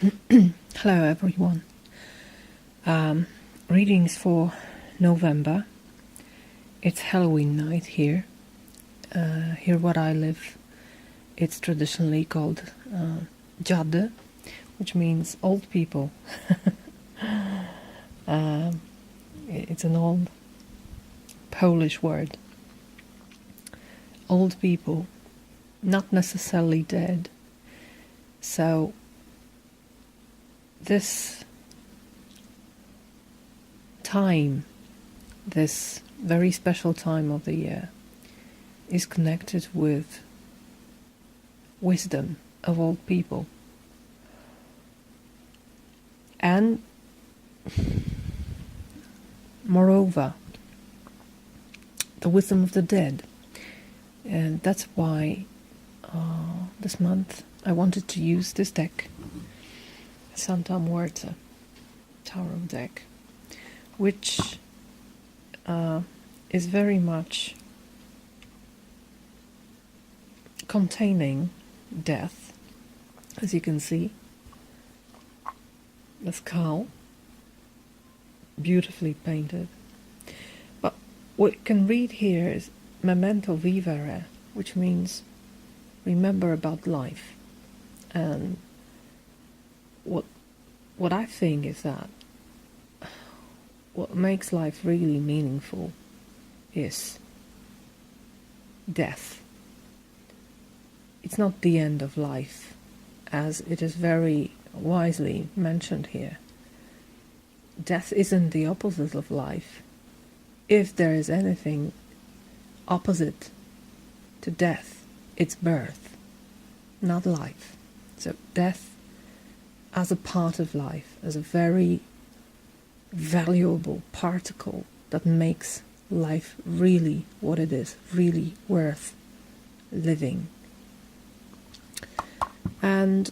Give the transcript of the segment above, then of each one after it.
Hello everyone. Readings for November. It's Halloween night here. Here where I live, it's traditionally called Jade, which means old people. It's an old Polish word. Old people, not necessarily dead. So this time, this very special time of the year, is connected with wisdom of old people. And moreover, the wisdom of the dead. And that's why this month I wanted to use this deck, Santa Muerte Tarot deck, which is very much containing death, as you can see. The skull, beautifully painted. But what you can read here is Memento Vivere, which means remember about life. And what I think is that what makes life really meaningful is death. It's not the end of life, as it is very wisely mentioned here. Death isn't the opposite of life. If there is anything opposite to death, it's birth, not life. So death as a part of life, as a very valuable particle that makes life really what it is, really worth living. And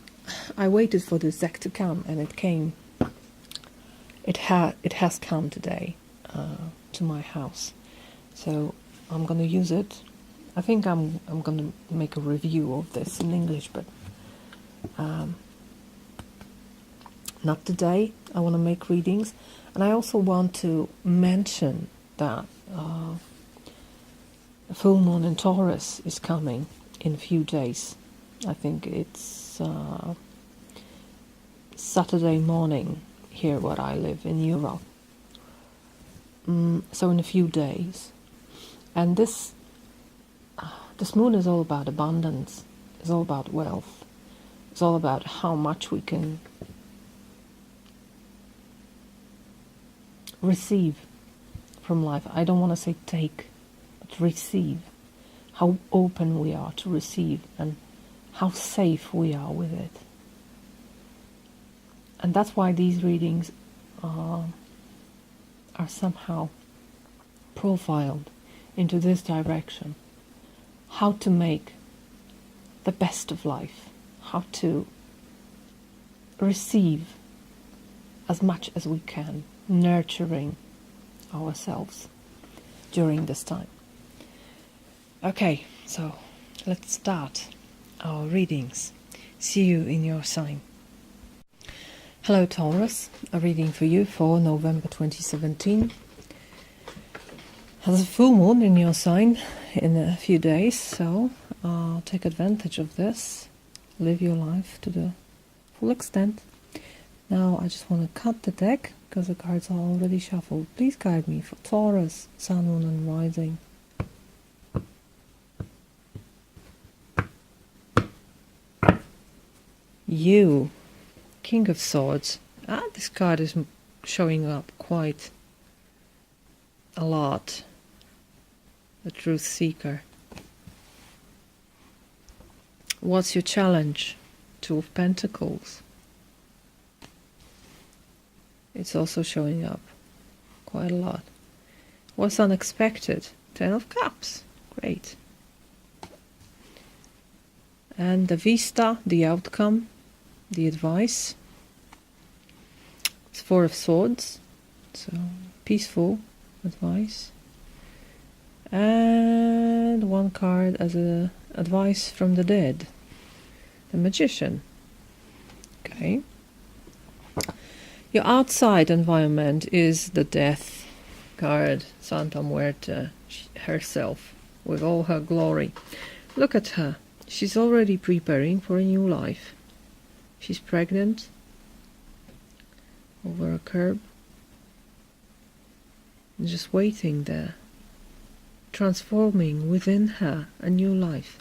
I waited for this deck to come, and it came. It has come today to my house, so I'm gonna use it. I think I'm gonna make a review of this in English, but not today. I want to make readings, and I also want to mention that the full moon in Taurus is coming in a few days. I think it's Saturday morning here where I live in Europe. So in a few days. And this moon is all about abundance. It's all about wealth. It's all about how much we can receive from life. I don't want to say take, but receive. How open we are to receive, and how safe we are with it. And that's why these readings are somehow profiled into this direction. How to make the best of life. How to receive as much as we can, nurturing ourselves during this time. Okay, so let's start our readings. See you in your sign. Hello Taurus, a reading for you for November 2017. There's a full moon in your sign in a few days, so take advantage of this. Live your life to the full extent. Now I just want to cut the deck because the cards are already shuffled. Please guide me for Taurus, Sun, Moon and Rising. You, King of Swords. This card is showing up quite a lot. The Truth Seeker. What's your challenge? Two of Pentacles. It's also showing up quite a lot. What's unexpected? Ten of Cups. Great. And the Vista, the outcome, the advice. It's Four of Swords. So, peaceful advice. And one card as a advice from the dead. The Magician. Okay. Your outside environment is the death card, Santa Muerte herself, with all her glory. Look at her. She's already preparing for a new life. She's pregnant over a curb, and just waiting there, transforming within her a new life.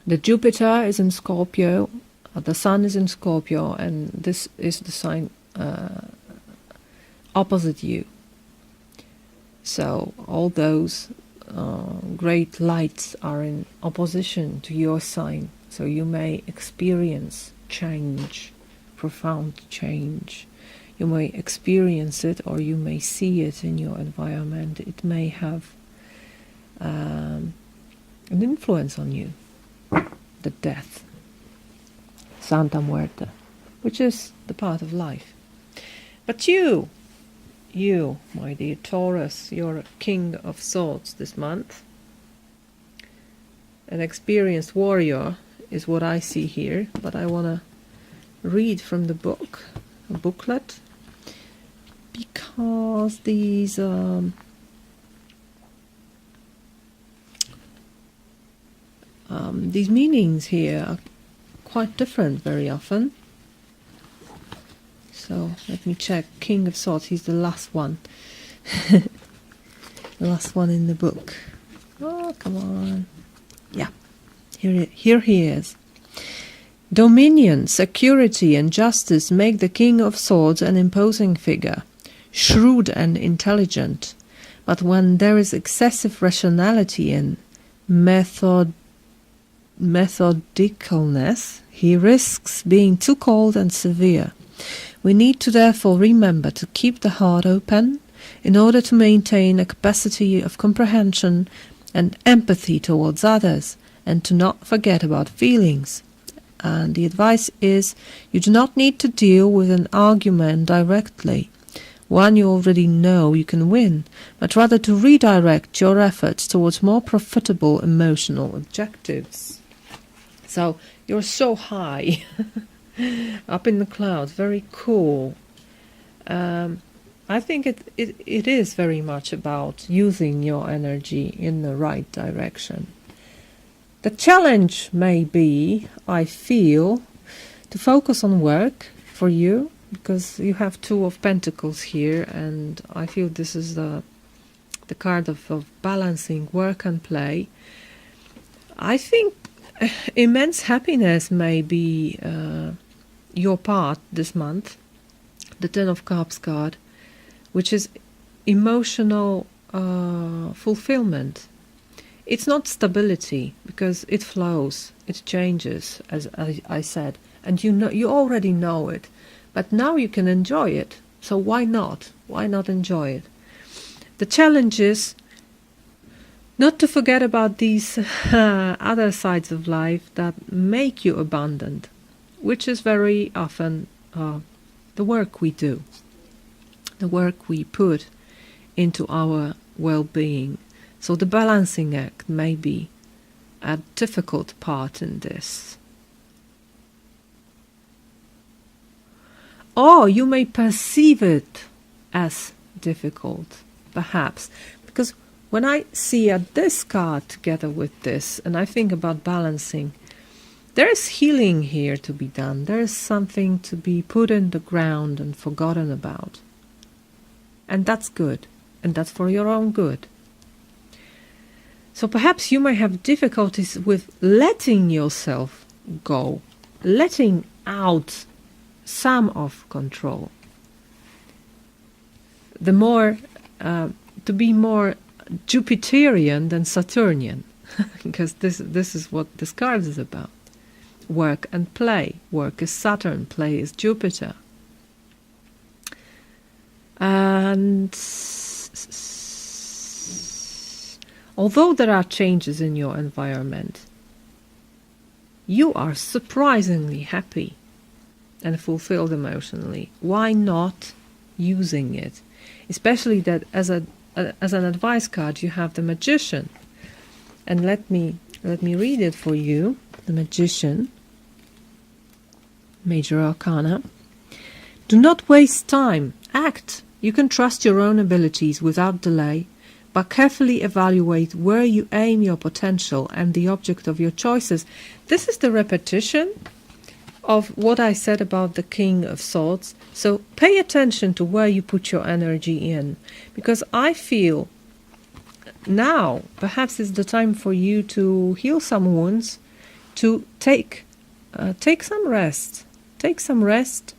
The Jupiter is in Scorpio, the Sun is in Scorpio, and this is the sign opposite you. So all those great lights are in opposition to your sign. So you may experience change, profound change. You may experience it, or you may see it in your environment. It may have an influence on you. The death, Santa Muerte, which is the part of life. But you, my dear Taurus, you're a King of Swords this month. An experienced warrior is what I see here, but I want to read from the book, a booklet, because these meanings here are quite different very often. So let me check. King of Swords, he's the last one. The last one in the book. Oh, come on. Yeah, here he is. Dominion, security and justice make the King of Swords an imposing figure, shrewd and intelligent. But when there is excessive rationality and methodicalness, he risks being too cold and severe. We need to therefore remember to keep the heart open in order to maintain a capacity of comprehension and empathy towards others, and to not forget about feelings. And the advice is, you do not need to deal with an argument directly, one you already know you can win, but rather to redirect your efforts towards more profitable emotional objectives. So you're so high, up in the clouds, very cool. I think it is very much about using your energy in the right direction. The challenge may be, I feel, to focus on work for you, because you have Two of Pentacles here, and I feel this is the card of balancing work and play. I think immense happiness may be your part this month. The Ten of Cups card, which is emotional fulfillment. It's not stability, because it flows, it changes, as I said, and you already know it, but now you can enjoy it. So why not? Why not enjoy it? The challenge is not to forget about these other sides of life that make you abundant, which is very often the work we do, the work we put into our well-being. So the balancing act may be a difficult part in this. Or you may perceive it as difficult, perhaps, because when I see this card together with this, and I think about balancing, there is healing here to be done. There is something to be put in the ground and forgotten about. And that's good, and that's for your own good. So perhaps you may have difficulties with letting yourself go, letting out some of control. The more, to be more Jupiterian than Saturnian, because this is what this card is about. Work and play. Work is Saturn, play is Jupiter. And although there are changes in your environment, you are surprisingly happy and fulfilled emotionally. Why not using it? Especially that as an advice card, you have the Magician. And let me read it for you. The Magician. Major Arcana. Do not waste time. Act. You can trust your own abilities without delay, but carefully evaluate where you aim your potential and the object of your choices. This is the repetition of what I said about the King of Swords. So pay attention to where you put your energy in, because I feel now perhaps it's the time for you to heal some wounds, to take some rest. Take some rest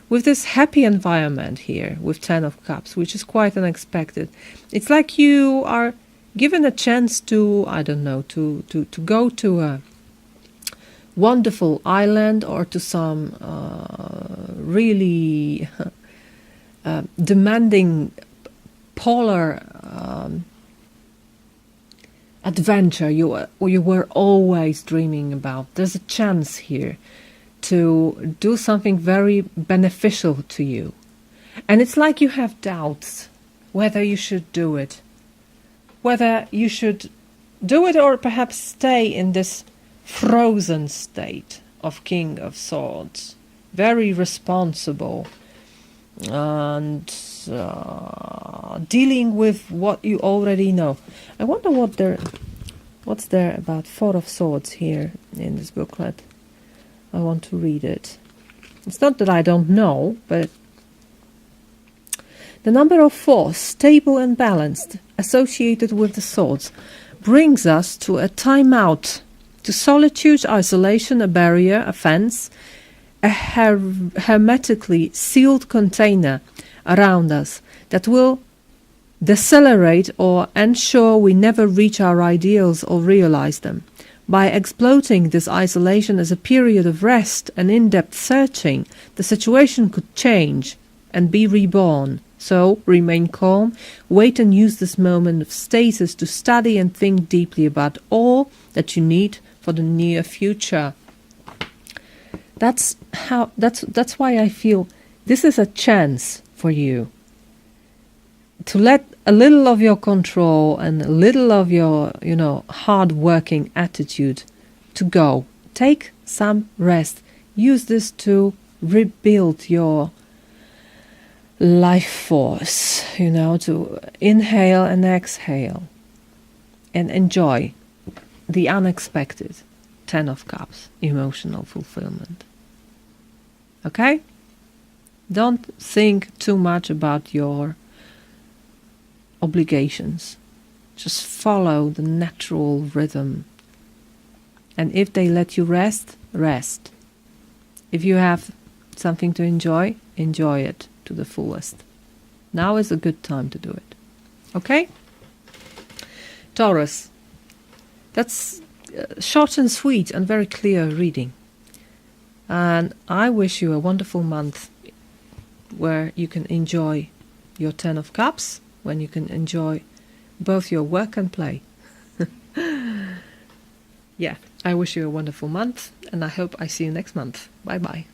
with this happy environment here with 10 of Cups, which is quite unexpected. It's like you are given a chance to, I don't know, to go to a wonderful island or to some really demanding polar adventure you were always dreaming about. There's a chance here to do something very beneficial to you. And it's like you have doubts whether you should do it. Whether you should do it or perhaps stay in this frozen state of King of Swords. Very responsible and dealing with what you already know. I wonder what's there about Four of Swords here in this booklet. I want to read it. It's not that I don't know, but the number of 4, stable and balanced, associated with the swords, brings us to a time-out, to solitude, isolation, a barrier, a fence, a hermetically sealed container around us that will decelerate or ensure we never reach our ideals or realize them. By exploiting this isolation as a period of rest and in-depth searching, the situation could change and be reborn. So, remain calm, wait and use this moment of stasis to study and think deeply about all that you need for the near future. That's why I feel this is a chance for you to let a little of your control and a little of your, hard-working attitude to go. Take some rest. Use this to rebuild your life force, to inhale and exhale and enjoy the unexpected 10 of Cups, emotional fulfillment. Okay? Don't think too much about your obligations. Just follow the natural rhythm. And if they let you rest, rest. If you have something to enjoy, enjoy it to the fullest. Now is a good time to do it. Okay? Taurus. That's short and sweet and very clear reading. And I wish you a wonderful month where you can enjoy your 10 of Cups, when you can enjoy both your work and play. Yeah, I wish you a wonderful month, and I hope I see you next month. Bye-bye.